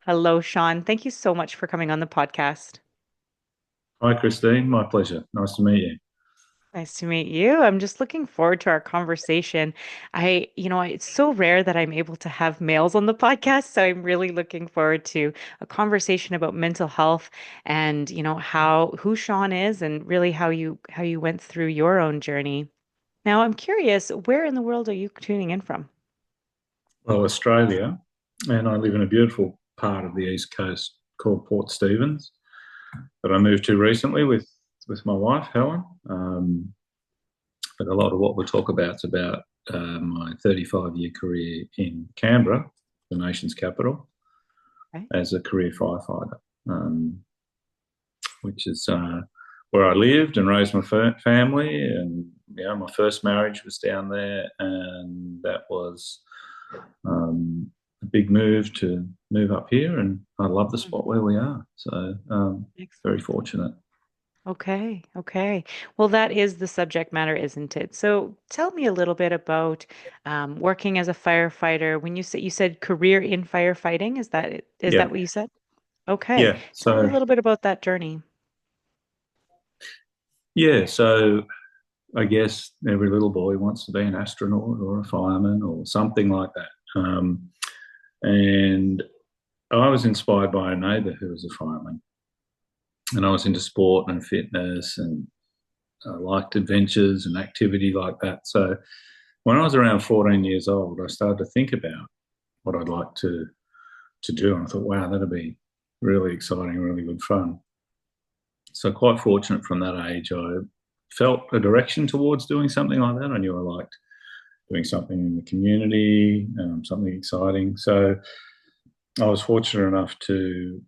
Hello, Shawn. Thank you so much for coming on the podcast. Hi, Christine. My pleasure. Nice to meet you. Nice to meet you. I'm just looking forward to our conversation. It's so rare that I'm able to have males on the podcast, so I'm really looking forward to a conversation about mental health and, how who Shawn is and really how you went through your own journey. Now, I'm curious, where in the world are you tuning in from? Well, Australia, and I live in a beautiful part of the East Coast called Port Stephens that I moved to recently with my wife, Helen. But a lot of what we'll talk about is about my 35-year career in Canberra, the nation's capital, Okay. as a career firefighter, um, which is where I lived and raised my family. And my first marriage was down there, and that was a big move to move up here, and I love the spot where we are. So very Excellent. fortunate. Okay, okay. Well, that is the subject matter, isn't it? So tell me a little bit about working as a firefighter. When you said career in firefighting, is that Yeah, what you said? Okay. yeah. Tell me a So little bit about that journey. yeah, so I guess every little boy wants to be an astronaut or a fireman or something like that. And I was inspired by a neighbour who was a fireman, and I was into sport and fitness, and I liked adventures and activity like that. So when I was around 14 years old, I started to think about what I'd like to do. And I thought, wow, that'd be really exciting, really good fun. So quite fortunate from that age, I felt a direction towards doing something like that. I knew I liked doing something in the community, something exciting. So I was fortunate enough to.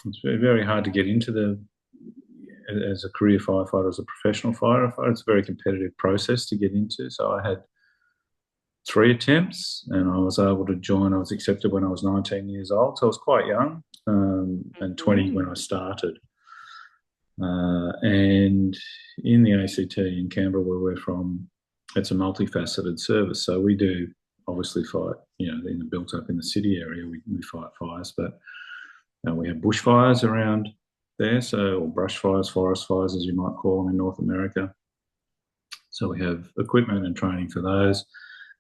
It's very hard to get into the as a career firefighter, as a professional firefighter. It's a very competitive process to get into. So I had three attempts, and I was able to join. I was accepted when I was 19 years old, so I was quite young, and 20 when Mhm. I started. And in the ACT in Canberra, where we're from, it's a multifaceted service. So we do obviously fight, in the built up in the city area, we fight fires, but we have bushfires around there, so or brush fires, forest fires, as you might call them in North America. So we have equipment and training for those,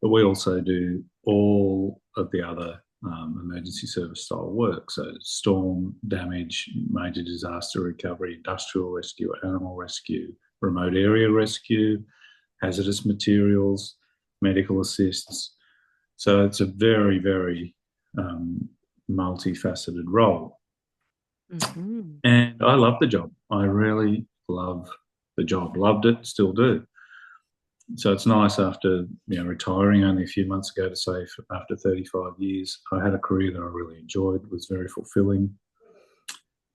but we also do all of the other emergency service style work. So storm damage, major disaster recovery, industrial rescue, animal rescue, remote area rescue, hazardous materials, medical assists. So it's a very, very multifaceted role. Mhm. And I love the job. I really love the job. Loved it, still do. So it's nice after retiring only a few months ago to say after 35 years, I had a career that I really enjoyed, was very fulfilling.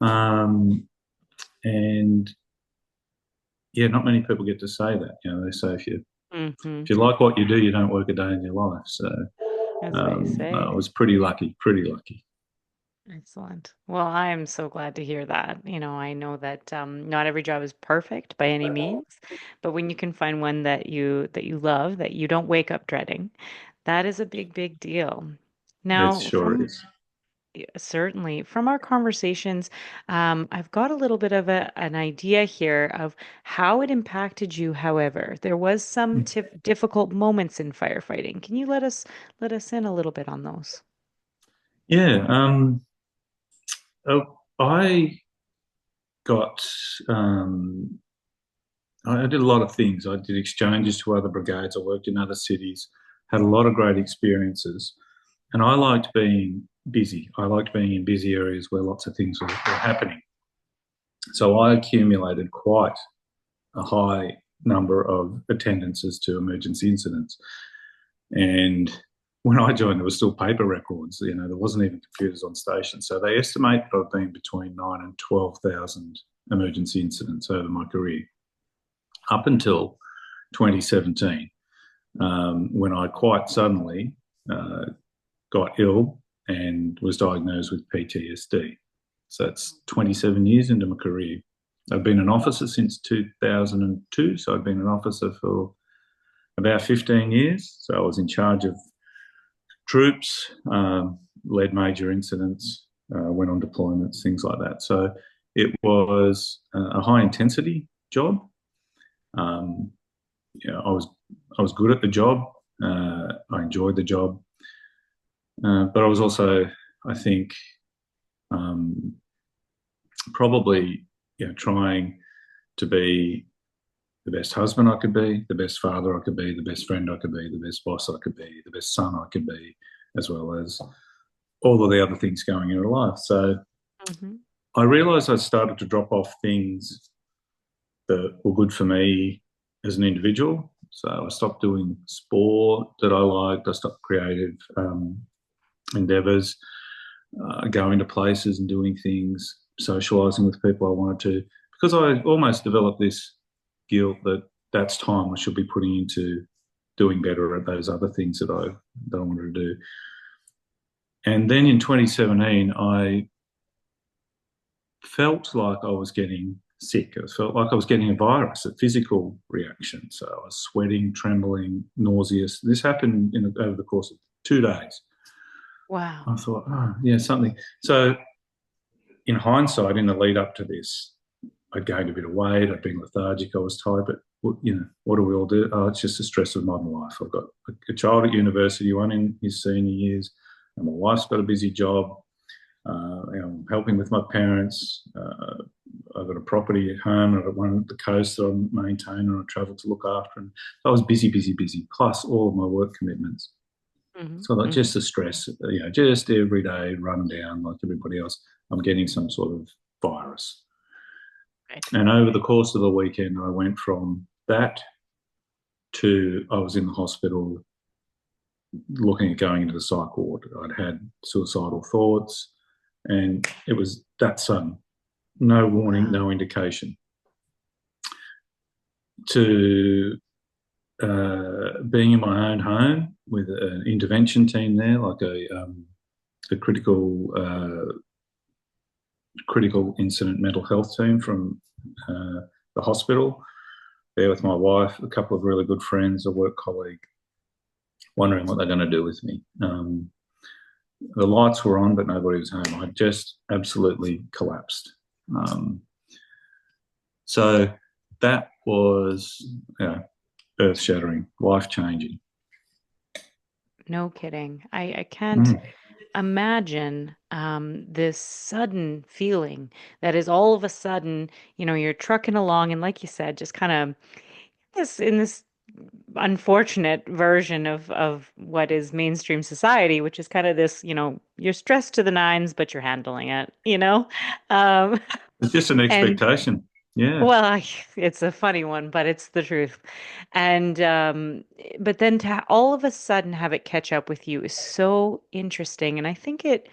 Um, and yeah, not many people get to say that. They say if Mhm. you like what you do, you don't work a day in your life. So As they I say. was pretty lucky, pretty lucky. Excellent. Well, I am so glad to hear that. I know that not every job is perfect by any means, but when you can find one that you love, that you don't wake up dreading, that is a big, big deal. It Now, sure from is. certainly from our conversations, I've got a little bit of an idea here of how it impacted you. However, there was some difficult moments in firefighting. Can you let us in a little bit on those? Yeah. I got um, I did a lot of things. I did exchanges to other brigades. I worked in other cities, had a lot of great experiences. And I liked being busy. I liked being in busy areas where lots of things were happening. So I accumulated quite a high number of attendances to emergency incidents. And when I joined, there were still paper records. There wasn't even computers on station. So they estimate that I've been between 9 and 12,000 emergency incidents over my career up until 2017, when I quite suddenly uh, got ill and was diagnosed with PTSD. So that's 27 years into my career. I've been an officer since 2002, so I've been an officer for about 15 years. So I was in charge of troops, led major incidents, went on deployments, things like that. So it was a high intensity job. Um, I was good at the job. I enjoyed the job, but I was also, I think, um, probably trying to be the best husband I could be, the best father I could be, the best friend I could be, the best boss I could be, the best son I could be, as well as all of the other things going in life. So Hmm. I realised I started to drop off things that were good for me as an individual. So I stopped doing sport that I liked. I stopped creative endeavours, going to places and doing things, socialising with people I wanted to, because I almost developed this guilt that that's time I should be putting into doing better at those other things that I wanted to do. And then in 2017, I felt like I was getting sick. I felt like I was getting a virus, a physical reaction. So I was sweating, trembling, nauseous. This happened over the course of 2 days. Wow. I thought, oh, yeah, something. So in hindsight, in the lead up to this, I'd gained a bit of weight. I'd been lethargic. I was tired. But, what do we all do? Oh, it's just the stress of modern life. I've got a child at university, one in his senior years, and my wife's got a busy job. I'm helping with my parents. I've got a property at home. I've got one at the coast that I maintain and I travel to look after. And so I was busy, busy, busy, plus all of my work commitments. Hmm. So like Hmm. just the stress, just every day run down like everybody else. I'm getting some sort of virus. Right. And over the course of the weekend, I went from that to I was in the hospital looking at going into the psych ward. I'd had suicidal thoughts, and it was that sudden. No warning, Wow. no indication. To being in my own home with an intervention team there, like a critical incident mental health team from the hospital, there with my wife, a couple of really good friends, a work colleague, wondering what they're going to do with me. The lights were on, but nobody was home. I just absolutely collapsed. Um, so that was earth shattering, life changing. No kidding. I can't Mm. imagine this sudden feeling that is all of a sudden, you're trucking along and like you said, just kind of this in this unfortunate version of what is mainstream society, which is kind of this, you're stressed to the nines, but you're handling it. Um, It's just an and expectation. Yeah. well, it's a funny one, but it's the truth. And but then to all of a sudden have it catch up with you is so interesting. And I think it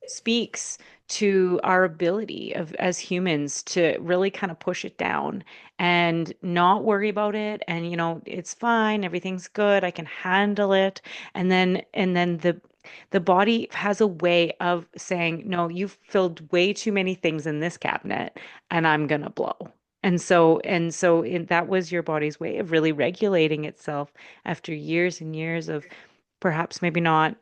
speaks to our ability of as humans to really kind of push it down and not worry about it. And it's fine, everything's good, I can handle it. And then the body has a way of saying, no, you've filled way too many things in this cabinet, and I'm gonna blow. That was your body's way of really regulating itself after years and years of perhaps maybe not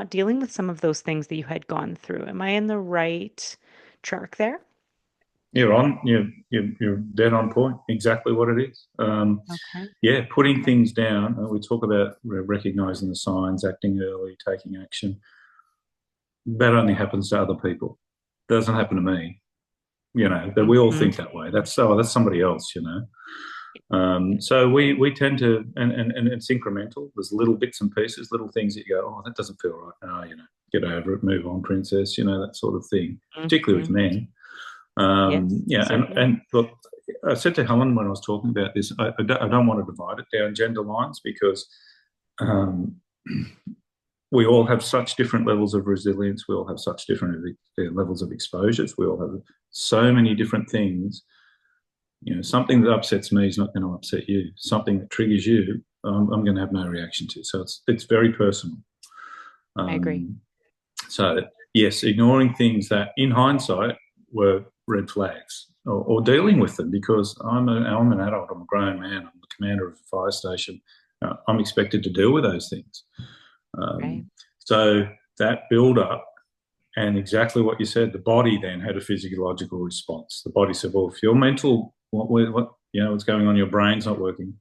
dealing with some of those things that you had gone through. Am I in the right track there? You're on. You're dead on point. Exactly what it is. Okay. Yeah, putting Okay. things down. We talk about recognizing the signs, acting early, taking action. That only happens to other people. Doesn't happen to me. That we all Hmm. think that way. That's somebody else. So we tend to, and it's incremental. There's little bits and pieces, little things that you go, oh, that doesn't feel right. Get over it, move on, princess. That sort of thing. Particularly with Hmm. men. Yes, Yeah, and certainly. and look, I said to Helen when I was talking about this, I don't want to divide it down gender lines because um, we all have such different levels of resilience. We all have such different levels of exposures. We all have so many different things. Something that upsets me is not going to upset you. Something that triggers you, I'm going to have no reaction to. So it's very personal. I agree. Um, so yes, ignoring things that in hindsight were red flags, or dealing with them because I'm an adult, I'm a grown man, I'm the commander of a fire station. I'm expected to deal with those things. Right. Um, so that build up and exactly what you said, the body then had a physiological response. The body said, well, if your mental, what's going on, your brain's not working,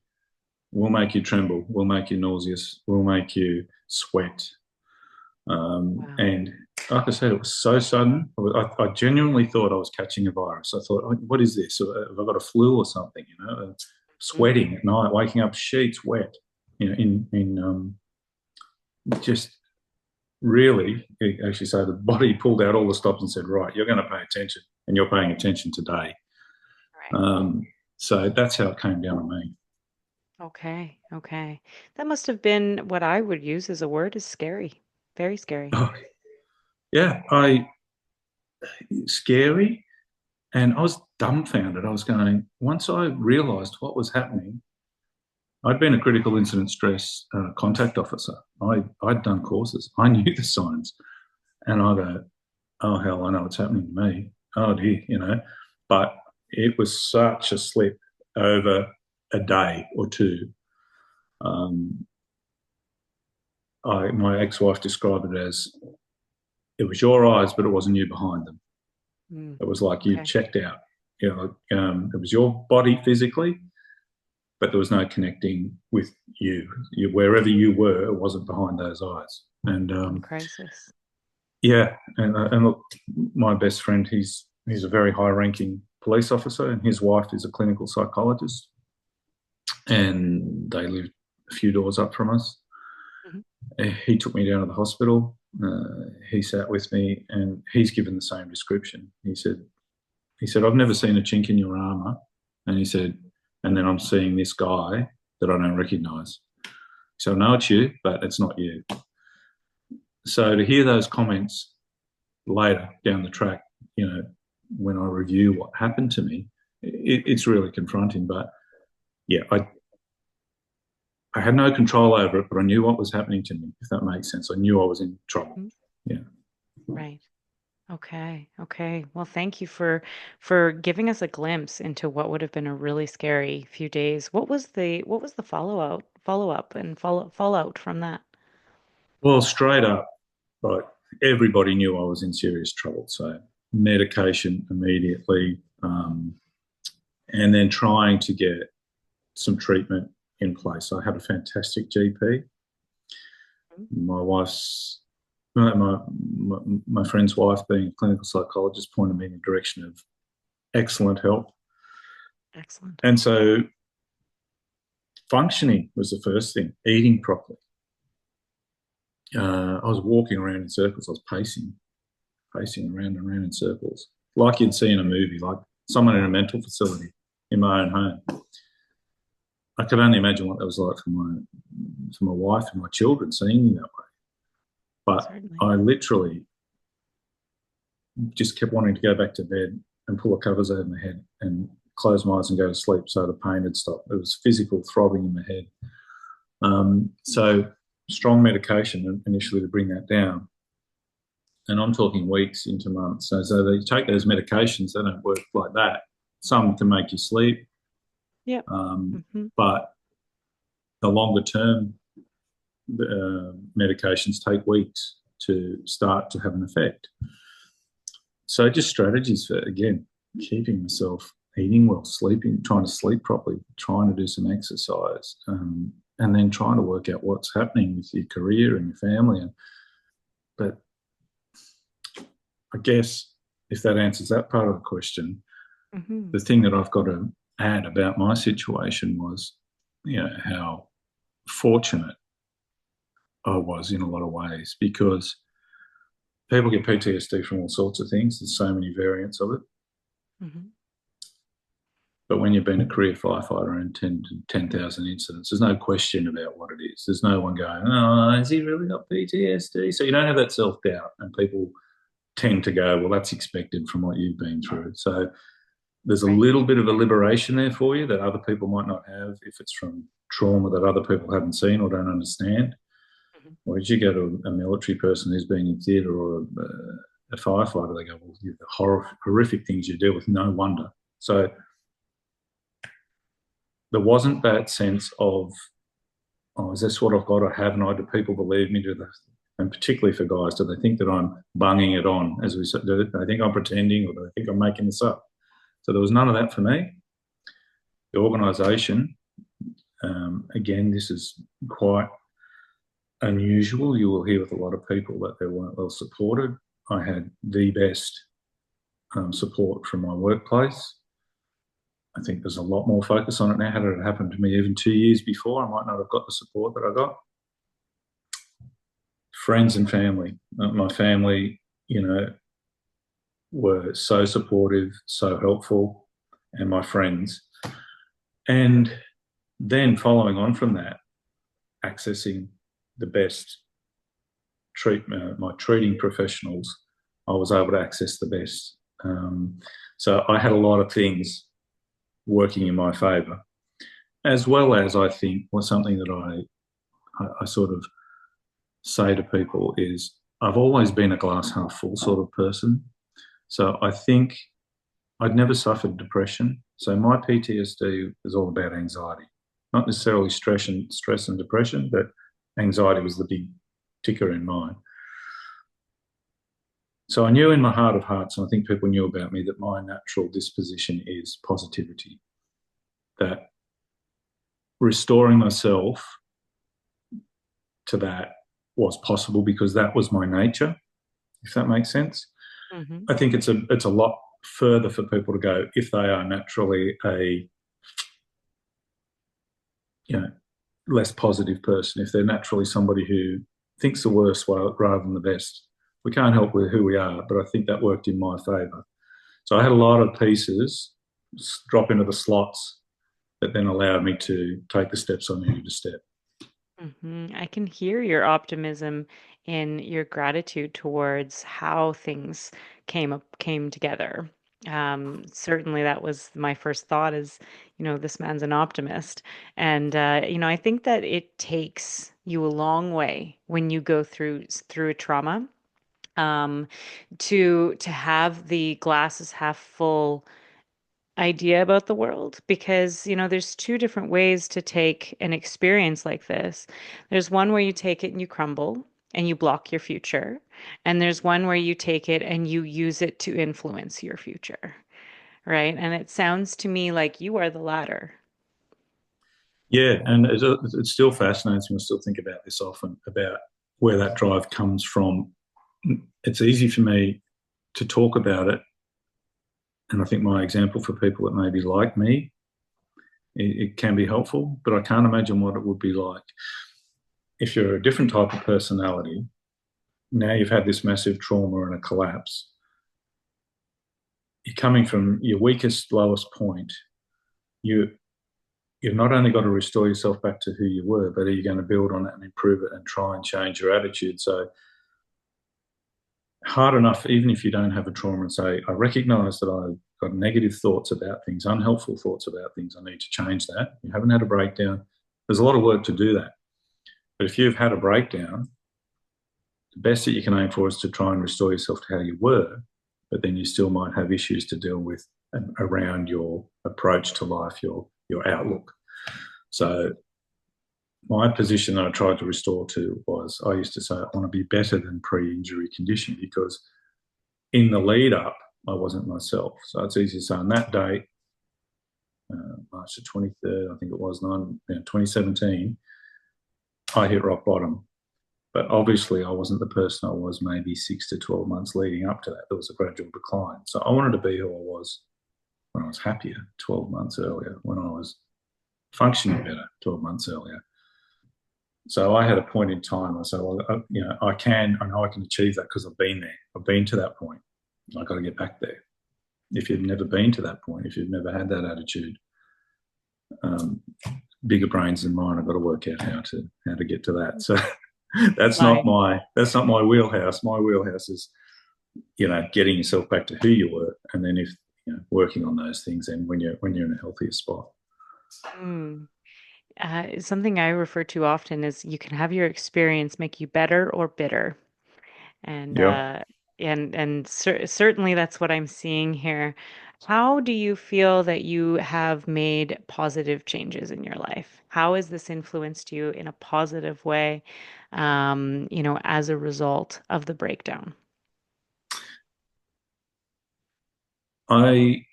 we'll make you tremble, we'll make you nauseous, we'll make you sweat. Wow. And like I said, it was so sudden. I genuinely thought I was catching a virus. I thought, what is this? Have I got a flu or something? Mm. Sweating at night, waking up sheets wet. Just really, actually, so the body pulled out all the stops and said, right, you're going to pay attention, and you're paying attention today. Right. Um, so that's how it came down on me. Okay. Okay. That must have been what I would use as a word is scary. Very scary. Oh, yeah, scary. And I was dumbfounded. I was going, once I realized what was happening, I'd been a critical incident stress contact officer. I'd done courses. I knew the signs. And I go, oh, hell, I know what's happening to me. Oh, dear. But it was such a slip over a day or two. Um, my ex-wife described it as it was your eyes, but it wasn't you behind them. Mm. It was like you'd Okay. checked out. It was your body physically, but there was no connecting with you. Wherever you were, it wasn't behind those eyes. And In crisis. yeah, and look, my best friend, he's a very high-ranking police officer, and his wife is a clinical psychologist, and they live a few doors up from us. Mhm. He took me down to the hospital. He sat with me, and he's given the same description. He said, I've never seen a chink in your armor, and he said, and then I'm seeing this guy that I don't recognise. So I know it's you, but it's not you. So to hear those comments later down the track, when I review what happened to me, it's really confronting. But yeah, I had no control over it, but I knew what was happening to me, if that makes sense. I knew I was in trouble. Mhm. Yeah. Right. Okay. Okay. Well, thank you for giving us a glimpse into what would have been a really scary few days. What was the follow up and fallout from that? Well, straight up, like everybody knew I was in serious trouble. So medication immediately, and then trying to get some treatment in place. I had a fantastic GP. Mhm. My wife's my friend's wife, being a clinical psychologist, pointed me in the direction of excellent help. Excellent. And so functioning was the first thing, eating properly. I was walking around in circles. I was pacing around and around in circles, like you'd see in a movie, like someone in a mental facility in my own home. I could only imagine what that was like for my wife and my children seeing me that way. But Certainly. I literally just kept wanting to go back to bed and pull the covers over my head and close my eyes and go to sleep so the pain had stopped. It was physical throbbing in my head. So strong medication initially to bring that down. And I'm talking weeks into months. So they take those medications, they don't work like that. Some can make you sleep, Yep. um, Hmm. but the longer term medications take weeks to start to have an effect. So just strategies for, again, keeping myself eating well, sleeping, trying to sleep properly, trying to do some exercise, and then trying to work out what's happening with your career and your family. But I guess if that answers that part of the question, Hmm. the thing that I've got to add about my situation was, how fortunate I was in a lot of ways, because people get PTSD from all sorts of things. There's so many variants of it. Hmm. But when you've been a career firefighter in 10,000 incidents, there's no question about what it is. There's no one going, oh, has he really got PTSD? So you don't have that self doubt. And people tend to go, well, that's expected from what you've been through. So there's a Right. little bit of a liberation there for you that other people might not have if it's from trauma that other people haven't seen or don't understand. Hmm. Whereas you go to a military person who's been in theatre or a firefighter, they go, well, the horrific things you deal with, no wonder. So there wasn't that sense of, oh, is this what I've got to have? And do people believe me? and particularly for guys, do they think that I'm bunging it on, as we said? Do they think I'm pretending, or do they think I'm making this up? So there was none of that for me. The organisation, again, this is quite unusual. You will hear with a lot of people that they weren't well supported. I had the best support from my workplace. I think there's a lot more focus on it now. Had it happened to me even 2 years before, I might not have got the support that I got. Friends and family. My family, were so supportive, so helpful, and my friends. And then following on from that, accessing the best treatment, my treating professionals, I was able to access the best. So I had a lot of things working in my favour, as well as I think was something that I sort of say to people is I've always been a glass half full sort of person. So I think I'd never suffered depression. So my PTSD was all about anxiety, not necessarily stress and depression, but anxiety was the big ticker in mine. So I knew in my heart of hearts, and I think people knew about me, that my natural disposition is positivity, that restoring myself to that was possible because that was my nature, if that makes sense. Hmm. I think it's a lot further for people to go if they are naturally a less positive person, if they're naturally somebody who thinks the worst rather than the best. We can't help with who we are, but I think that worked in my favour. So I had a lot of pieces drop into the slots that then allowed me to take the steps I needed to step. I can hear your optimism in your gratitude towards how things came together. Certainly, that was my first thought is, this man's an optimist. And I think that it takes you a long way when you go through a trauma, um, to have the glasses half full idea about the world, because there's two different ways to take an experience like this. There's one where you take it and you crumble and you block your future, and there's one where you take it and you use it to influence your future, right? And it sounds to me like you are the latter. Yeah, and it still fascinates me. I still think about this often about where that drive comes from. It's easy for me to talk about it, and I think my example for people that may be like me, it can be helpful, but I can't imagine what it would be like if you're a different type of personality. Now you've had this massive trauma and a collapse. You're coming from your weakest, lowest point. You you've not only got to restore yourself back to who you were, but are you going to build on it and improve it and try and change your attitude? So hard enough, even if you don't have a trauma, and say, I recognize that I've got negative thoughts about things, unhelpful thoughts about things. I need to change that. You haven't had a breakdown. There's a lot of work to do that. But if you've had a breakdown, the best that you can aim for is to try and restore yourself to how you were, but then you still might have issues to deal with around your approach to life, your outlook. So my position that I tried to restore to was I used to say I want to be better than pre-injury condition, because in the lead up I wasn't myself. So it's easy to say on that day, March the 23rd, I think it was, 2017, I hit rock bottom. But obviously I wasn't the person I was maybe 6 to 12 months leading up to that. There was a gradual decline. So I wanted to be who I was when I was happier 12 months earlier, when I was functioning better 12 months earlier. So I had a point in time. I said, well, I know I can achieve that because I've been there. I've been to that point. I've got to get back there. If you've never been to that point, if you've never had that attitude, um, bigger brains than mine, I've got to work out how to get to that. So Right. that's not my wheelhouse. My wheelhouse is, getting yourself back to who you were, and then if working on those things, and when you're in a healthier spot. Mm. Something I refer to often is you can have your experience make you better or bitter. And Yep. certainly that's what I'm seeing here. How do you feel that you have made positive changes in your life? How has this influenced you in a positive way, as a result of the breakdown? I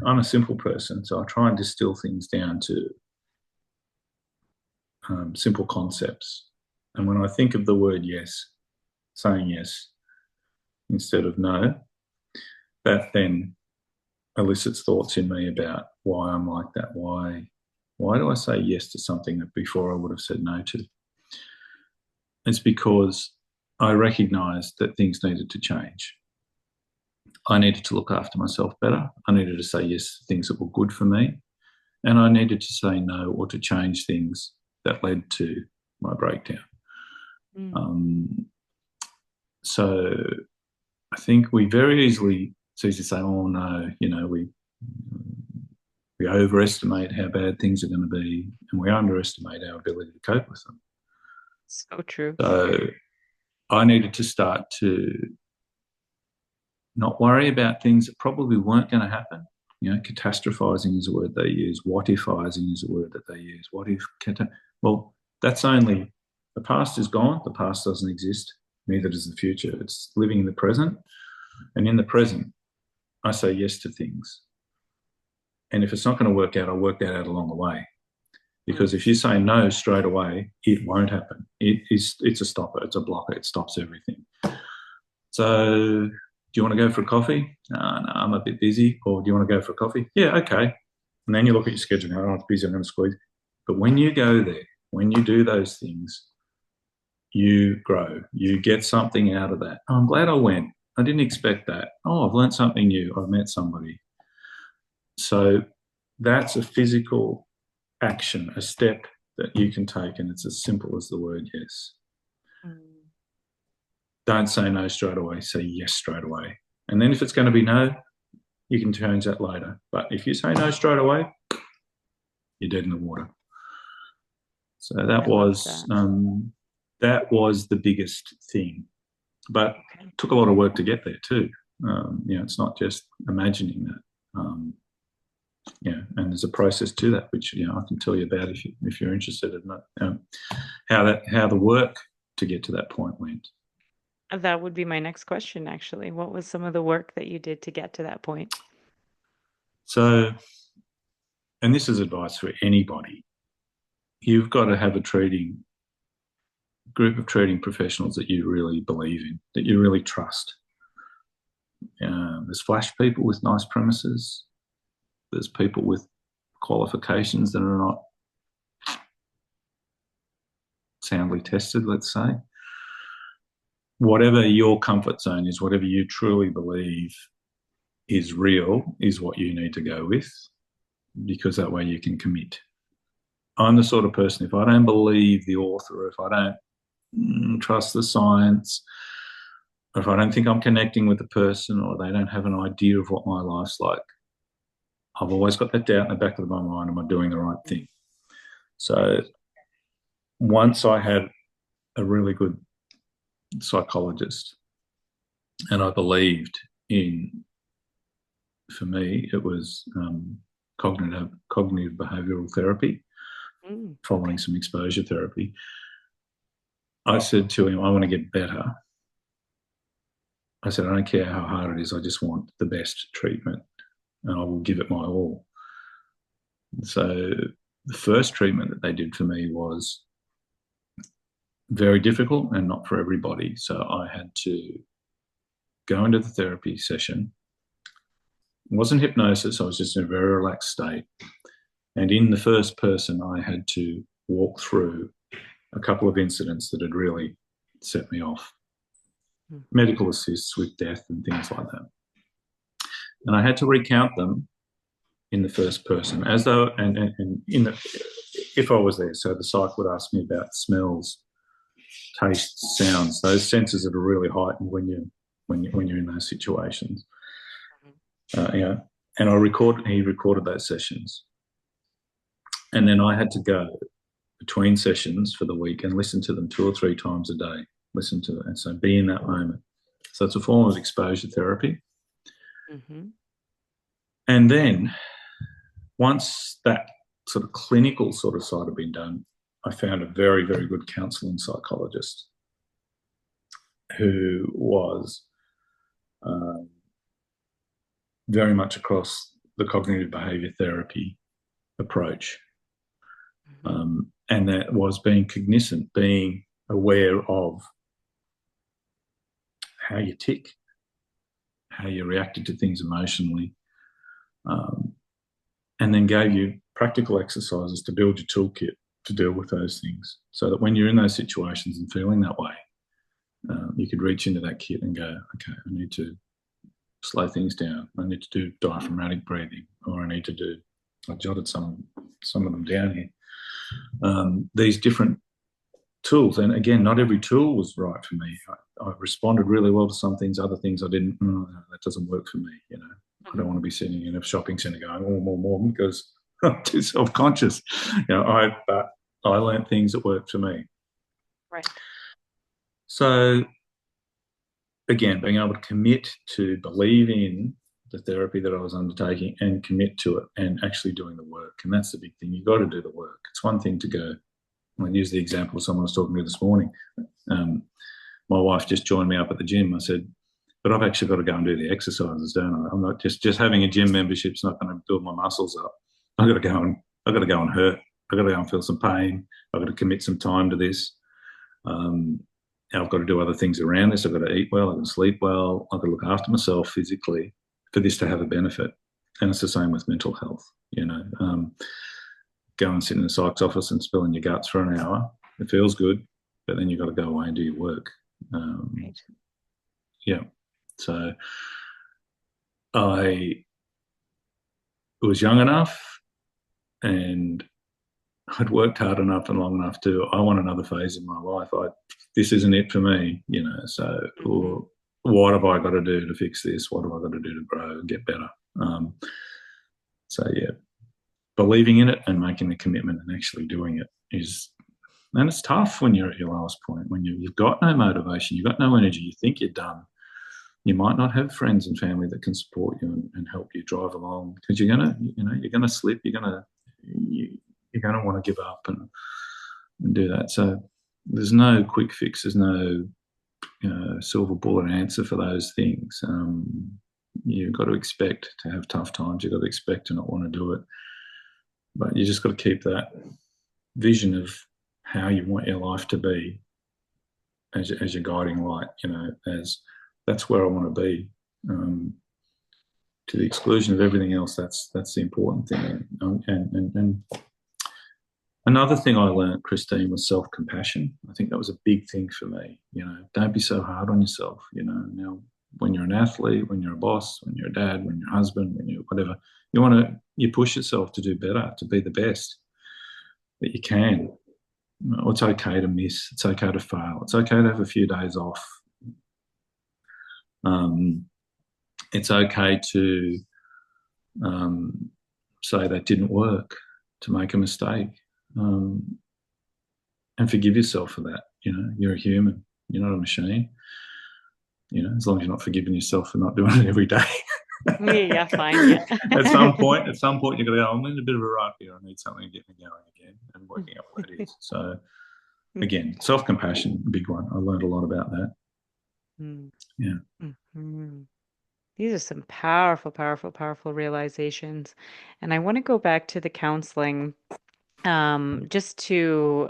I'm a simple person, so I try and distill things down to simple concepts. And when I think of the word yes, saying yes instead of no, that then elicits thoughts in me about why I'm like that. Why do I say yes to something that before I would have said no to? It's because I recognised that things needed to change. I needed to look after myself better. I needed to say yes to things that were good for me. And I needed to say no or to change things that led to my breakdown. Mm. Um, so I think we very easily, it's easy to say, oh no, we overestimate how bad things are going to be and we underestimate our ability to cope with them. So true. So I needed to start to not worry about things that probably weren't going to happen. Catastrophizing is a word they use. What ifizing is a word that they use. What if? Well, that's only the past is gone. The past doesn't exist. Neither does the future. It's living in the present. And in the present, I say yes to things. And if it's not going to work out, I'll work that out along the way. Because Mm. if you say no straight away, it won't happen. It's a stopper. It's a blocker. It stops everything. So, do you want to go for a coffee? No, I'm a bit busy. Or do you want to go for a coffee? Yeah, okay. And then you look at your schedule. Oh, it's busy. I'm going to squeeze. But when you go there, when you do those things, you grow. You get something out of that. Oh, I'm glad I went. I didn't expect that. Oh, I've learned something new. I've met somebody. So that's a physical action, a step that you can take, and it's as simple as the word yes. Mm. Don't say no straight away, say yes straight away. And then if it's going to be no, you can change that later. But if you say no straight away, you're dead in the water. So I love that. that was the biggest thing. But Okay. it took a lot of work to get there too. It's not just imagining that. And there's a process to that, which I can tell you about if you're interested in that. How the work to get to that point went. That would be my next question, actually. What was some of the work that you did to get to that point? So, and this is advice for anybody. You've got to have a group of trading professionals that you really believe in, that you really trust. There's flash people with nice premises. There's people with qualifications that are not soundly tested, let's say. Whatever your comfort zone is, whatever you truly believe is real, is what you need to go with, because that way you can commit. I'm the sort of person, if I don't believe the author, if I don't trust the science, or if I don't think I'm connecting with the person, or they don't have an idea of what my life's like, I've always got that doubt in the back of my mind, am I doing the right thing? So once I had a really good psychologist and I believed in, for me, it was cognitive behavioral therapy, Mm, following okay. some exposure therapy. I said to him, I want to get better. I said, I don't care how hard it is. I just want the best treatment and I will give it my all. So the first treatment that they did for me was very difficult and not for everybody. So I had to go into the therapy session. It wasn't hypnosis. I was just in a very relaxed state. And in the first person, I had to walk through a couple of incidents that had really set me off. Mm. Medical assists with death and things like that. And I had to recount them in the first person, as though, and in the, if I was there, so the psych would ask me about smells, tastes, sounds, those senses that are really heightened when you're in those situations. And he recorded those sessions, and then I had to go between sessions for the week and listen to them 2 or 3 times a day. Listen to it, and so be in that moment. So it's a form of exposure therapy. Mm-hmm. And then once that sort of clinical sort of side had been done, I found a very, very good counselling psychologist who was uh, very much across the cognitive behaviour therapy approach. Mhm. And that was being cognizant, being aware of how you tick, how you reacted to things emotionally, um, and then gave you practical exercises to build your toolkit to deal with those things so that when you're in those situations and feeling that way, you could reach into that kit and go, okay, I need to slow things down. I need to do diaphragmatic breathing, or I need to do. I jotted some of them down here. These different tools, and again, not every tool was right for me. I responded really well to some things, other things I didn't. Oh, no, that doesn't work for me. I don't want to Mhm. be sitting in a shopping centre going more because I'm too self-conscious. But I learned things that worked for me. Right. So again, being able to commit to believe in the therapy that I was undertaking and commit to it and actually doing the work. And that's the big thing. You've got to do the work. It's one thing to go. I use the example of someone I was talking to this morning. Um, my wife just joined me up at the gym. I said, but I've actually got to go and do the exercises, don't I? I'm not just having a gym membership's not going to build my muscles up. I've got to go and hurt. I've got to go and feel some pain. I've got to commit some time to this. Um, I've got to do other things around this. I've got to eat well. I've got to sleep well. I've got to look after myself physically for this to have a benefit. And it's the same with mental health. Go and sit in the psych's office and spill in your guts for an hour. It feels good, but then you've got to go away and do your work. Um, Right. yeah. So I was young enough and I'd worked hard enough and long enough to, I want another phase in my life. This isn't it for me. So Mhm. what have I got to do to fix this? What have I got to do to grow and get better? Um, so yeah, believing in it and making the commitment and actually doing it and it's tough when you're at your lowest point, when you've got no motivation, you've got no energy, you think you're done. You might not have friends and family that can support you and help you drive along because you're gonna slip, you're gonna want to give up and do that. So there's no quick fix, there's no silver bullet answer for those things. You've got to expect to have tough times. You've got to expect to not want to do it, but you just got to keep that vision of how you want your life to be as your guiding light. As that's where I want to be. To the exclusion of everything else, that's the important thing. And another thing I learned, Christine, was self compassion. I think that was a big thing for me. Don't be so hard on yourself. Now when you're an athlete, when you're a boss, when you're a dad, when you're a husband, when you're whatever, you push yourself to do better, to be the best that you can. It's okay to miss. It's okay to fail. It's okay to have a few days off. Um, it's okay to um, say that didn't work, to make a mistake, um, and forgive yourself for that. You're a human. You're not a machine. As long as you're not forgiving yourself for not doing it every day. Yeah, yeah, fine, yeah. At some point, you're going to go. I'm in a bit of a rut here. I need something to get me going again, and working out what that is. So again, self compassion, big one. I learned a lot about that. Mm, Yeah. mhm. These are some powerful, powerful, powerful realizations. And I want to go back to the counseling, just to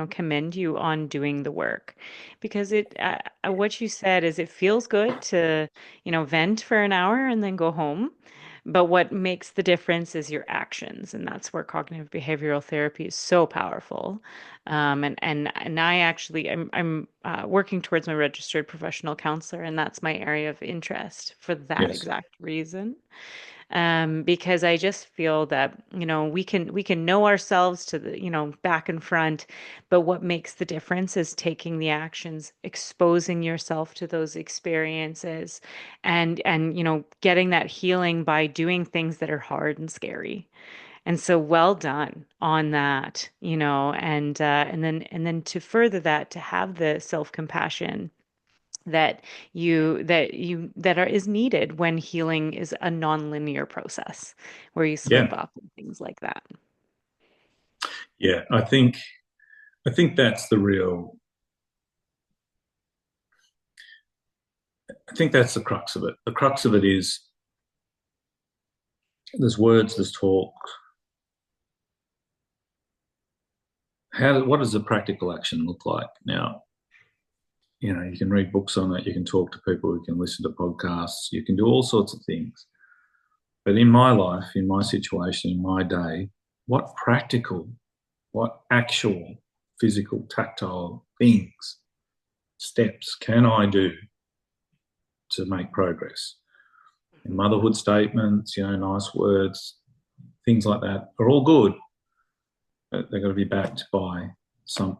commend you on doing the work, because what you said is it feels good to vent for an hour and then go home, but what makes the difference is your actions, and that's where cognitive behavioral therapy is so powerful. And I actually I'm working towards my registered professional counselor, and that's my area of interest for that Yes. exact reason, because I just feel that, we can know ourselves to the, back and front, but what makes the difference is taking the actions, exposing yourself to those experiences, and getting that healing by doing things that are hard and scary. And so well done on that, and then to further that, to have the self-compassion that is needed when healing is a non-linear process where you slip Yeah, up and things like that. yeah. I think that's the real. I think that's the crux of it. The crux of it is there's words, there's talk. What does the practical action look like? Now, you can read books on it, you can talk to people, you can listen to podcasts, you can do all sorts of things. But in my life, in my situation, in my day, what practical, what actual physical, tactile things, steps can I do to make progress? And motherhood statements, nice words, things like that are all good, but they've got to be backed by some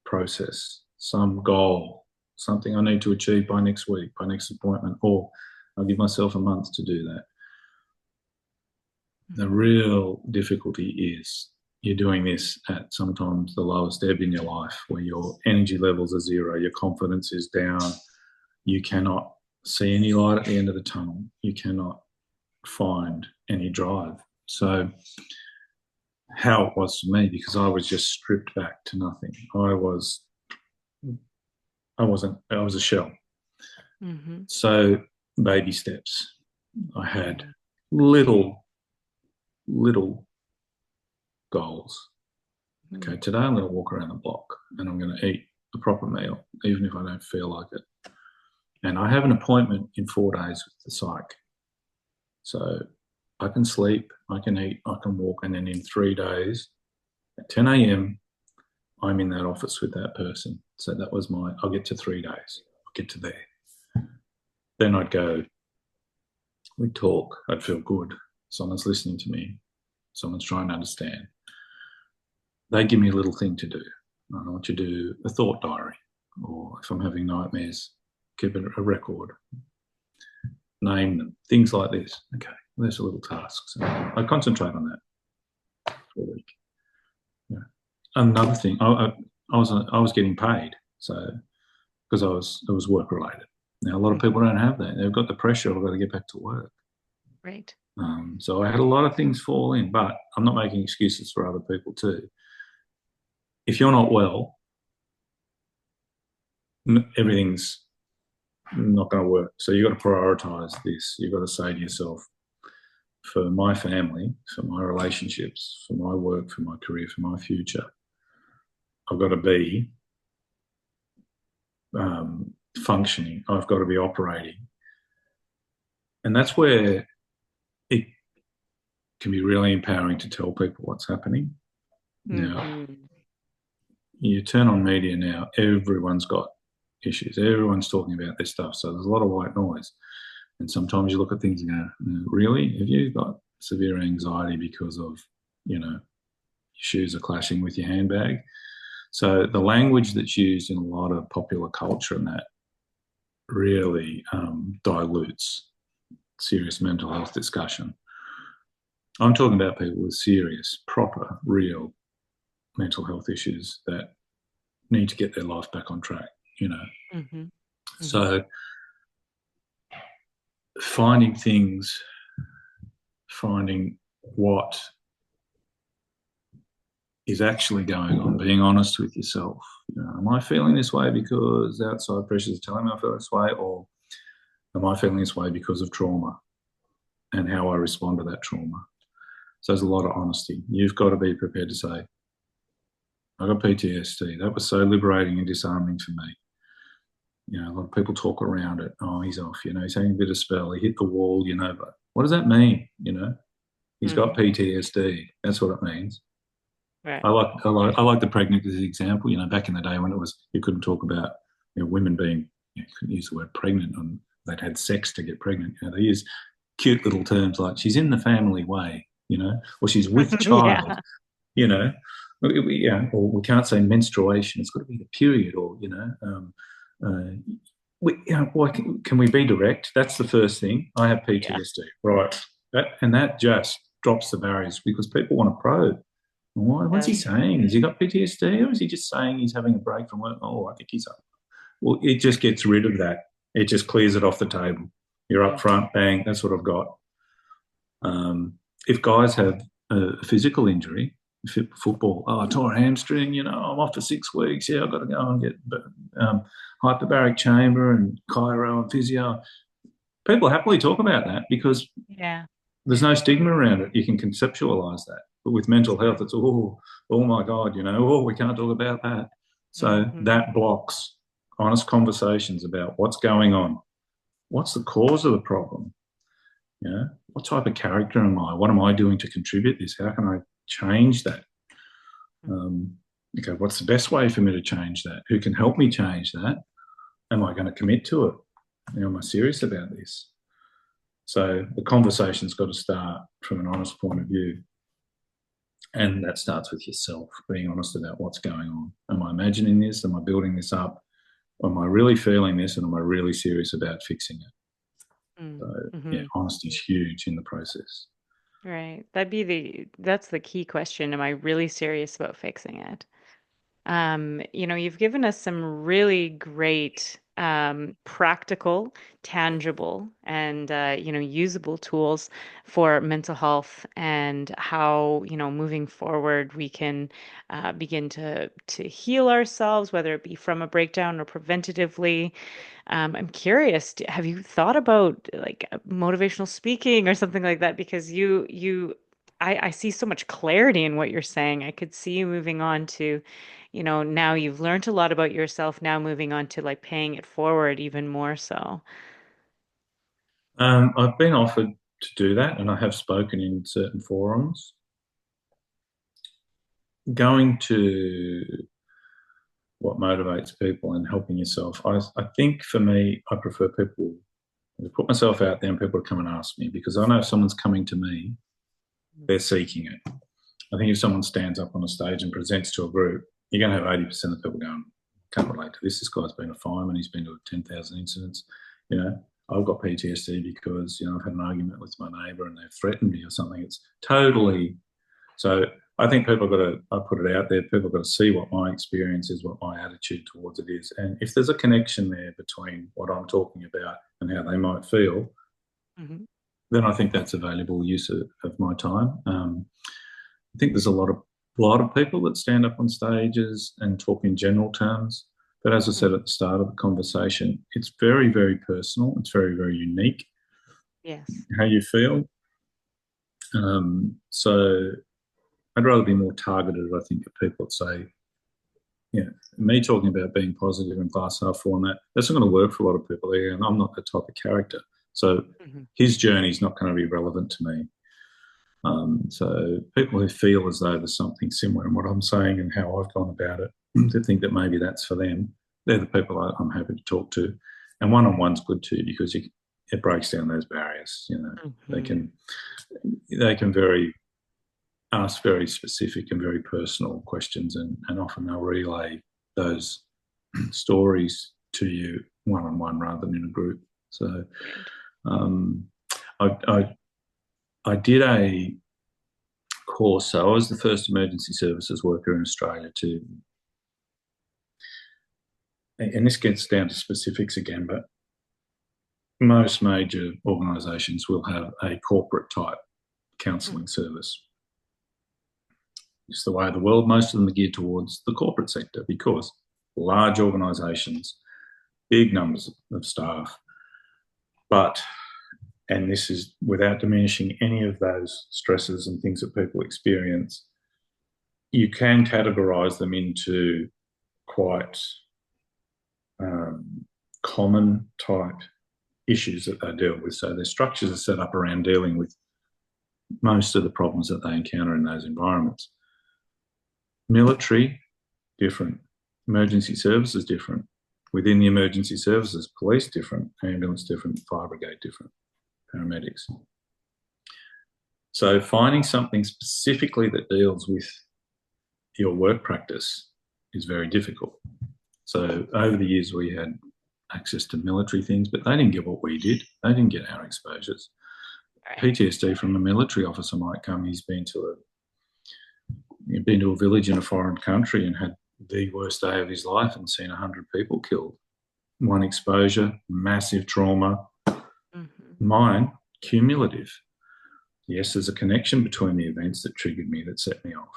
process, some goal, something I need to achieve by next week, by next appointment, or I'll give myself a month to do that. The real difficulty is you're doing this at sometimes the lowest ebb in your life where your energy levels are zero, your confidence is down, you cannot see any light at the end of the tunnel, you cannot find any drive. So, how it was for me, because I was just stripped back to nothing. I was a shell. Mm-hmm. So, baby steps. I had little goals. Okay, today I'm going to walk around the block and I'm going to eat a proper meal, even if I don't feel like it. And I have an appointment in 4 days with the psych. So I can sleep, I can eat, I can walk, and then in 3 days at 10 a.m., I'm in that office with that person. So that was I'll get to 3 days, I'll get to there. Then I'd go, we'd talk, I'd feel good. Someone's listening to me, someone's trying to understand. They give me a little thing to do. I want you to do a thought diary, or if I'm having nightmares, keep a record, name them, things like this. Okay, there's a little task. So I concentrate on that for a week. Yeah. Another thing, I was getting paid, so because it was work related. Now a lot of people don't have that. They've got the pressure. I've got to get back to work. Right. So I had a lot of things fall in, but I'm not making excuses for other people too. If you're not well, everything's not going to work. So you've got to prioritize this. You've got to say to yourself, for my family, for my relationships, for my work, for my career, for my future, I've got to be functioning. I've got to be operating. And that's where it can be really empowering to tell people what's happening. Now, you turn on media now, everyone's got issues. Everyone's talking about this stuff. So there's a lot of white noise. And sometimes you look at things and go, really? Have you got severe anxiety because of, your shoes are clashing with your handbag? So the language that's used in a lot of popular culture and that really dilutes serious mental health discussion. I'm talking about people with serious, proper, real mental health issues that need to get their life back on track, Mm-hmm. So finding what is actually going on, being honest with yourself. Am I feeling this way because outside pressures are telling me I feel this way, or am I feeling this way because of trauma and how I respond to that trauma? So there's a lot of honesty. You've got to be prepared to say, I got PTSD. That was so liberating and disarming for me. A lot of people talk around it. Oh, he's off. He's having a bit of spell. He hit the wall. But what does that mean? He's got PTSD. That's what it means. Right. I like the pregnancy example. Back in the day when you couldn't talk about women being, you couldn't use the word pregnant and they'd had sex to get pregnant. They use cute little terms like she's in the family way, or she's with child, Yeah. Or we can't say menstruation. It's got to be the period, or why can we be direct? That's the first thing. I have Yeah. PTSD, right? That just drops the barriers because people want to probe. What's he saying? Has he got PTSD, or is he just saying he's having a break from work? Oh, I think he's up. Well, it just gets rid of that. It just clears it off the table. You're up Mm. front, bang, that's what I've got. If guys have a physical injury, football, oh, I tore a hamstring, I'm off for 6 weeks. Yeah, I've got to go and get um, hyperbaric chamber and chiro and physio. People happily talk about that because Yeah. there's no stigma around it. You can conceptualize that. But with mental health, it's, oh my God, we can't talk about that. So Mm-hmm. that blocks honest conversations about what's going on. What's the cause of the problem? What type of character am I? What am I doing to contribute this? How can I change that? Okay, what's the best way for me to change that? Who can help me change that? Am I going to commit to it? Am I serious about this? So the conversation's got to start from an honest point of view. And that starts with yourself, being honest about what's going on. Am I imagining this? Am I building this up? Am I really feeling this? And am I really serious about fixing it? So, yeah, Mm-hmm. honesty is huge in the process. Right. That's the key question. Am I really serious about fixing it? You've given us some really great, practical, tangible, and usable tools for mental health and how, moving forward we can begin to heal ourselves, whether it be from a breakdown or preventatively. I'm curious, have you thought about like motivational speaking or something like that? Because I see so much clarity in what you're saying. I could see you moving on to, now you've learned a lot about yourself, now moving on to like paying it forward even more so. I've been offered to do that, and I have spoken in certain forums. Going to what motivates people and helping yourself. I think for me, I prefer people to put myself out there and people to come and ask me because I know if someone's coming to me, they're seeking it. I think if someone stands up on a stage and presents to a group, you're going to have 80% of people going, can't relate to this. This guy's been a fireman. He's been to 10,000 incidents. I've got PTSD because, I've had an argument with my neighbour and they've threatened me or something. It's totally so I think people got to, I put it out there, people got to see what my experience is, what my attitude towards it is. And if there's a connection there between what I'm talking about and how they might feel, Hmm. then I think that's a valuable use of my time. I think there's a lot of people that stand up on stages and talk in general terms. But as I said at the start of the conversation, it's very, very personal. It's very, very unique Yes. how you feel. So I'd rather be more targeted, I think, at people that say, me talking about being positive and glass half full and that's not going to work for a lot of people. And I'm not that type of character. So Hmm. his journey is not going to be relevant to me. So people who feel as though there's something similar in what I'm saying and how I've gone about it, to think that maybe that's for them, they're the people I'm happy to talk to. And one-on-one's good too because it breaks down those barriers. They Hmm. can they can very ask very specific and very personal questions, and often they'll relay those stories to you one-on-one rather than in a group. So Right. um, I did a course. So I was the first emergency services worker in Australia to, and this gets down to specifics again, but most major organisations will have a corporate type counselling service. It's the way of the world. Most of them are geared towards the corporate sector because large organisations, big numbers of staff, but, and this is without diminishing any of those stresses and things that people experience, you can categorise them into quite common type issues that they deal with. So their structures are set up around dealing with most of the problems that they encounter in those environments. Military, different. Emergency services, different. Within the emergency services, police, different. Ambulance, different. Fire brigade, different. Paramedics. So finding something specifically that deals with your work practice is very difficult. So over the years, we had access to military things, but they didn't get what we did. They didn't get our exposures. Right. PTSD from a military officer might come. He's been to a village in a foreign country and had the worst day of his life and seen 100 people killed. one exposure, massive trauma. Hmm. Mine, cumulative. Yes, there's a connection between the events that triggered me, that set me off.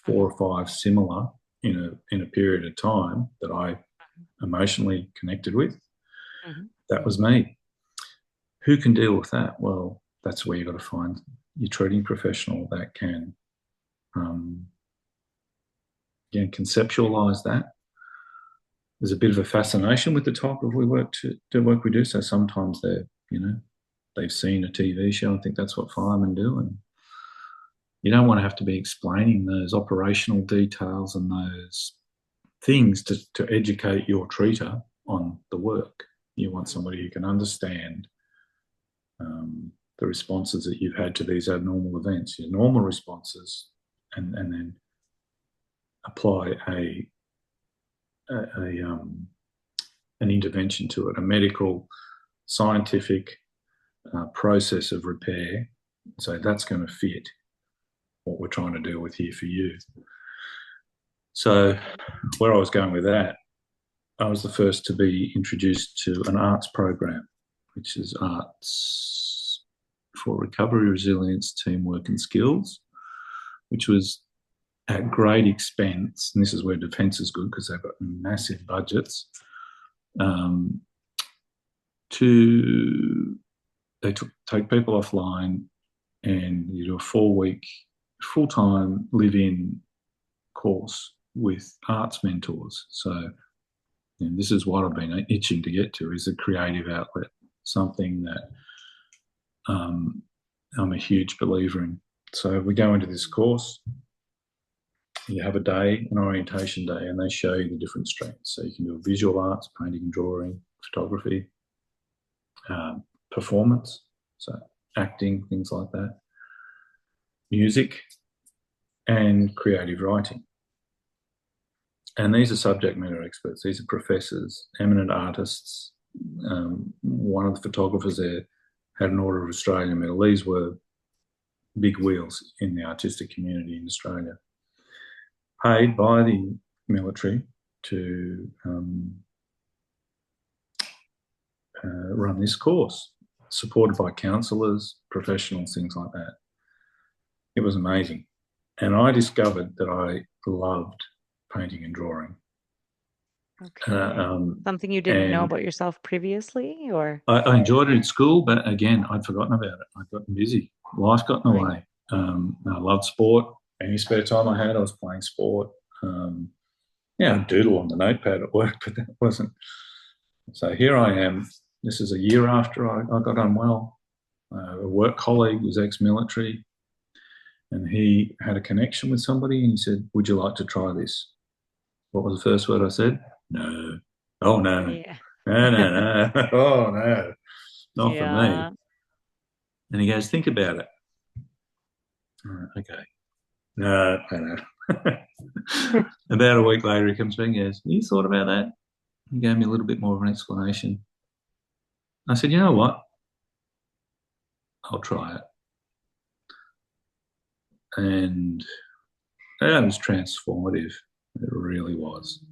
Four Hmm. or five similar in a period of time that I emotionally connected with. Hmm. That was me. Who can deal with that? Well, that's where you've got to find your treating professional that can, um, again, conceptualize that. There's a bit of a fascination with the type of work we do. So sometimes they've seen a TV show and think that's what firemen do, and you don't want to have to be explaining those operational details and those things to educate your treater on the work. You want somebody who can understand the responses that you've had to these abnormal events, your normal responses, and then apply a an intervention to it, a medical, scientific process of repair. So that's going to fit what we're trying to deal with here for you. So where I was going with that, I was the first to be introduced to an arts program, which is arts for recovery, resilience, teamwork, and skills, which was at great expense. And this is where defence is good because they've got massive budgets. Um, to take people offline and you do a 4 week full-time live-in course with arts mentors. So this is what I've been itching to get to, is a creative outlet, something that I'm a huge believer in. So we go into this course, you have a day, an orientation day, and they show you the different streams. So you can do visual arts, painting and drawing, photography, performance, so acting, things like that, music, and creative writing. And these are subject matter experts. These are professors, eminent artists. One of the photographers there had an Order of Australia medal. These were big wheels in the artistic community in Australia, paid by the military to run this course, supported by counsellors, professionals, things like that. It was amazing. And I discovered that I loved painting and drawing. Okay. Something you didn't know And about yourself previously, or? I enjoyed it at school, but again, I'd forgotten about it. I'd gotten busy. Life got in the Right. way. I loved sport. Any spare time I had, I was playing sport. Yeah, I'd doodle on the notepad at work, but that wasn't. So here I am. This is a year after I got unwell. A work colleague was ex-military, and he had a connection with somebody, and he said, "Would you like to try this?" What was the first word I said? No. Oh no. Yeah. No, no, no. Oh no. Not for me. Yeah. And he goes, think about it. Okay. No, no, no. About a week later, he comes back and goes, you thought about that? He gave me a little bit more of an explanation. I said, you know what? I'll try it. And that was transformative. It really was.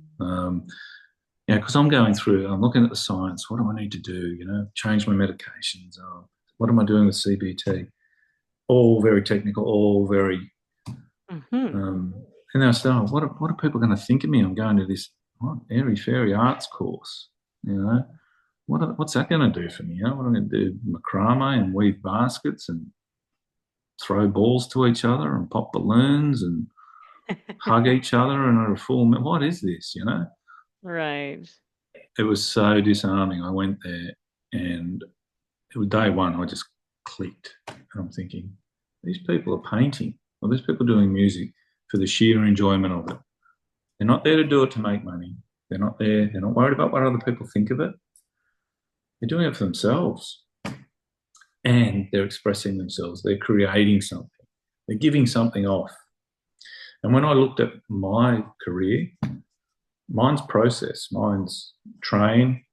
Because I'm going through, I'm looking at the science. What do I need to do? Change my medications. What am I doing with CBT? All very technical, all very. Hmm. And then I said, oh, what are people going to think of me? I'm going to this airy fairy arts course. What's that going to do for me? What am I going to do? Macrame and weave baskets and throw balls to each other and pop balloons and hug each other and a full. What is this? Right. It was so disarming. I went there and it was day one. I just clicked. And I'm thinking, these people are painting or these people are doing music for the sheer enjoyment of it. They're not there to do it to make money. They're not there. They're not worried about what other people think of it. They're doing it for themselves. And they're expressing themselves. They're creating something. They're giving something off. And when I looked at my career, mine's process. Mine's train,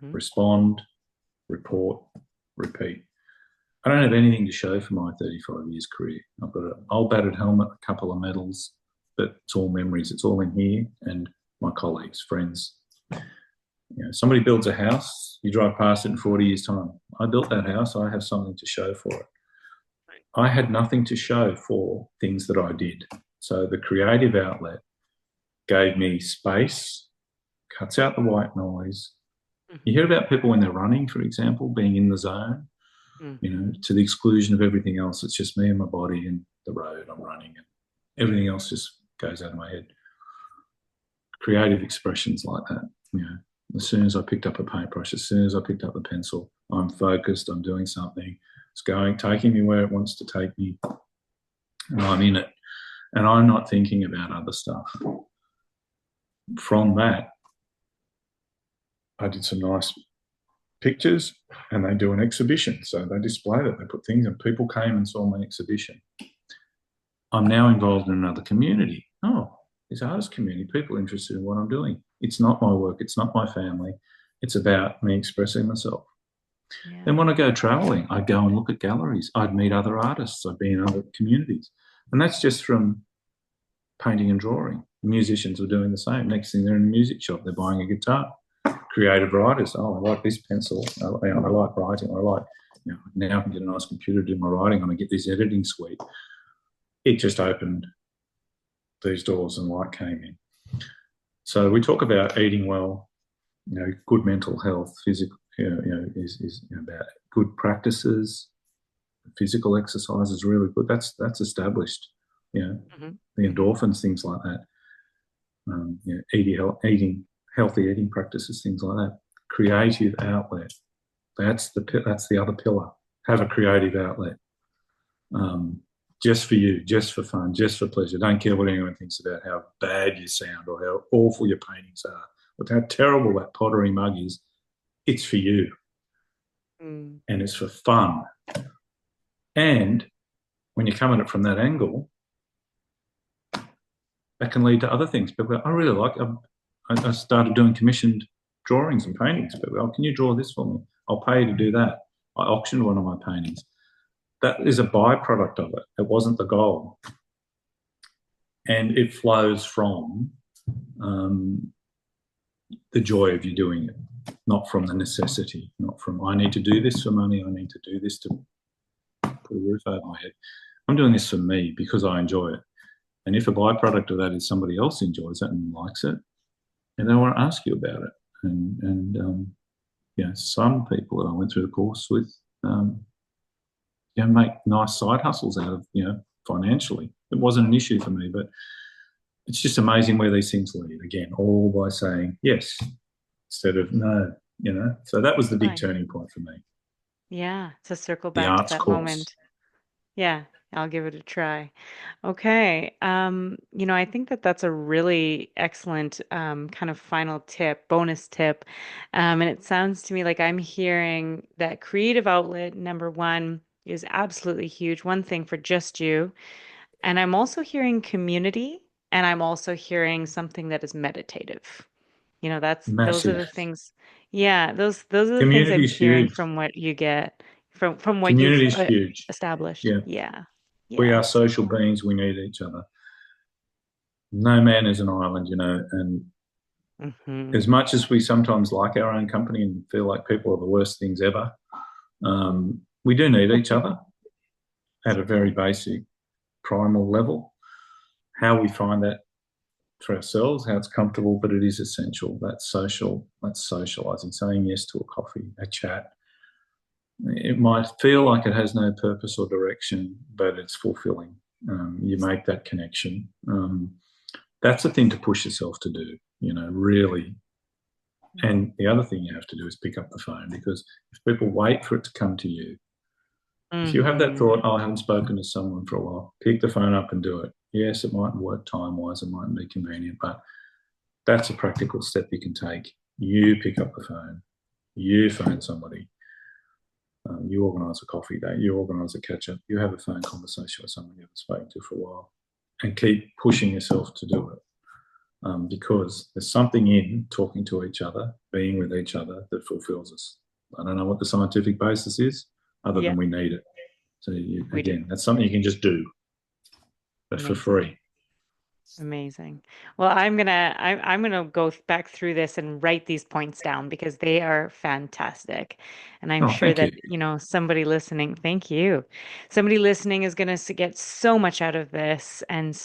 Hmm. respond, report, repeat. I don't have anything to show for my 35 years career. I've got an old battered helmet, a couple of medals, but it's all memories. It's all in here and my colleagues, friends. Somebody builds a house, you drive past it in 40 years' time. I built that house. I have something to show for it. I had nothing to show for things that I did. So the creative outlet gave me space, cuts out the white noise. You Hmm. hear about people when they're running, for example, being in the zone, Hmm. to the exclusion of everything else. It's just me and my body and the road I'm running, and everything else just goes out of my head. Creative expressions like that, as soon as I picked up a paintbrush, as soon as I picked up the pencil, I'm focused, I'm doing something, it's taking me where it wants to take me, and I'm in it. And I'm not thinking about other stuff. From that, I did some nice pictures, and they do an exhibition. So they displayed it, they put things, and people came and saw my exhibition. I'm now involved in another community. Oh, there's an artist community, people interested in what I'm doing. It's not my work, it's not my family. It's about me expressing myself. Yeah. Then when I go traveling, I'd go and look at galleries. I'd meet other artists. I'd be in other communities. And that's just from painting and drawing. Musicians are doing the same. Next thing, they're in a music shop, they're buying a guitar. Creative writers, oh, I like this pencil. I like writing. Now I can get a nice computer to do my writing on and get this editing suite. It just opened these doors and light came in. So we talk about eating well, good mental health, physical, is about good practices. Physical exercise is really good. That's established. Hmm. The Hmm. endorphins, things like that. Eating healthy eating practices, things like that. Creative outlet. That's the other pillar. Have a creative outlet. Um, just for you, just for fun, just for pleasure. Don't care what anyone thinks about how bad you sound or how awful your paintings are, or how terrible that pottery mug is. It's for you, Mm. and it's for fun. And when you come at it from that angle, that can lead to other things. People go, I really like it. I started doing commissioned drawings and paintings. People go, oh, can you draw this for me? I'll pay you to do that. I auctioned one of my paintings. That is a byproduct of it. It wasn't the goal. And it flows from um, the joy of you doing it, not from the necessity, not from, I need to do this for money, I need to do this to put a roof over my head. I'm doing this for me because I enjoy it. And if a byproduct of that is somebody else enjoys it and likes it, and they want to ask you about it. Some people that I went through the course with, make nice side hustles out of, financially. It wasn't an issue for me, but it's just amazing where these things lead. Again, all by saying yes instead of no. So that was the big Nice. turning point for me. Yeah. To circle The back to arts that course. moment. Yeah. I'll give it a try. Okay. I think that that's a really excellent kind of final tip, bonus tip. And it sounds to me like I'm hearing that creative outlet, number one, is absolutely huge. One thing for just you. And I'm also hearing community, and I'm also hearing something that is meditative. Those are Massive. the things. Yeah, those are the things I'm Community's hearing huge. from what you get from what you've Community's huge. established. Yeah. Yeah. We are Yes. social beings. We need each other. No man is an island, and Hmm. as much as we sometimes like our own company and feel like people are the worst things ever, we do need each other at a very basic primal level. How we find that for ourselves, how it's comfortable, but it is essential. That's socializing, saying yes to a coffee, a chat. It might feel like it has no purpose or direction, but it's fulfilling. You make that connection. That's a thing to push yourself to do, really. And the other thing you have to do is pick up the phone, because if people wait for it to come to you, if you have that Hmm. thought, oh, I haven't spoken to someone for a while, pick the phone up and do it. Yes, it mightn't work time wise, it mightn't be convenient, but that's a practical step you can take. You pick up the phone, you phone somebody, you organise a coffee date, you organise a catch up, you have a phone conversation with someone you haven't spoken to for a while, and keep pushing yourself to do it. Because there's something in talking to each other, being with each other, that fulfills us. I don't know what the scientific basis is, other Yeah, than we need it. So we do. again, that's something you can just do, but for Amazing. free. Amazing. Well, I'm gonna go back through this and write these points down because they are fantastic. And I'm Oh, sure thank you. that, somebody listening, thank you. Somebody listening is gonna get so much out of this and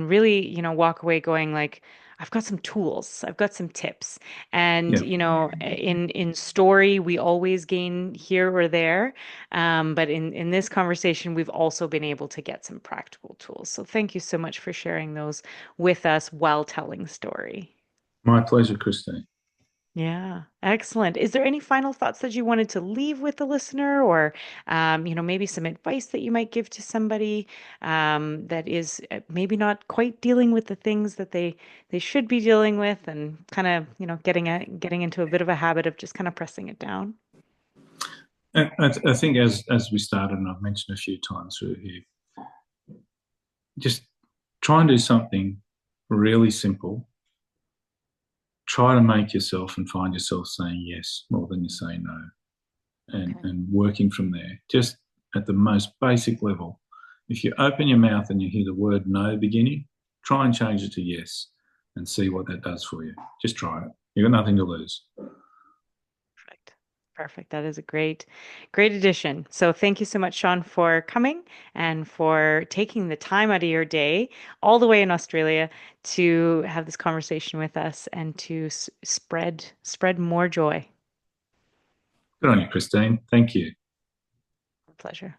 really, walk away going like, I've got some tools, I've got some tips. And, Yeah. in story, we always gain here or there. But in this conversation, we've also been able to get some practical tools. So thank you so much for sharing those with us while telling story. My pleasure, Christine. Yeah, excellent. Is there any final thoughts that you wanted to leave with the listener, or maybe some advice that you might give to somebody that is maybe not quite dealing with the things that they should be dealing with, and kind of getting into a bit of a habit of just kind of pressing it down? I think as we started, and I've mentioned a few times through here, just try and do something really simple. Try to make yourself and find yourself saying yes more than you say no, Okay. and working from there, just at the most basic level. If you open your mouth and you hear the word no beginning, try and change it to yes and see what that does for you. Just try it. You've got nothing to lose. Perfect. Perfect. That is a great addition. So thank you so much, Shawn, for coming and for taking the time out of your day all the way in Australia to have this conversation with us and to spread more joy. Good on you, Christine. Thank you. Pleasure.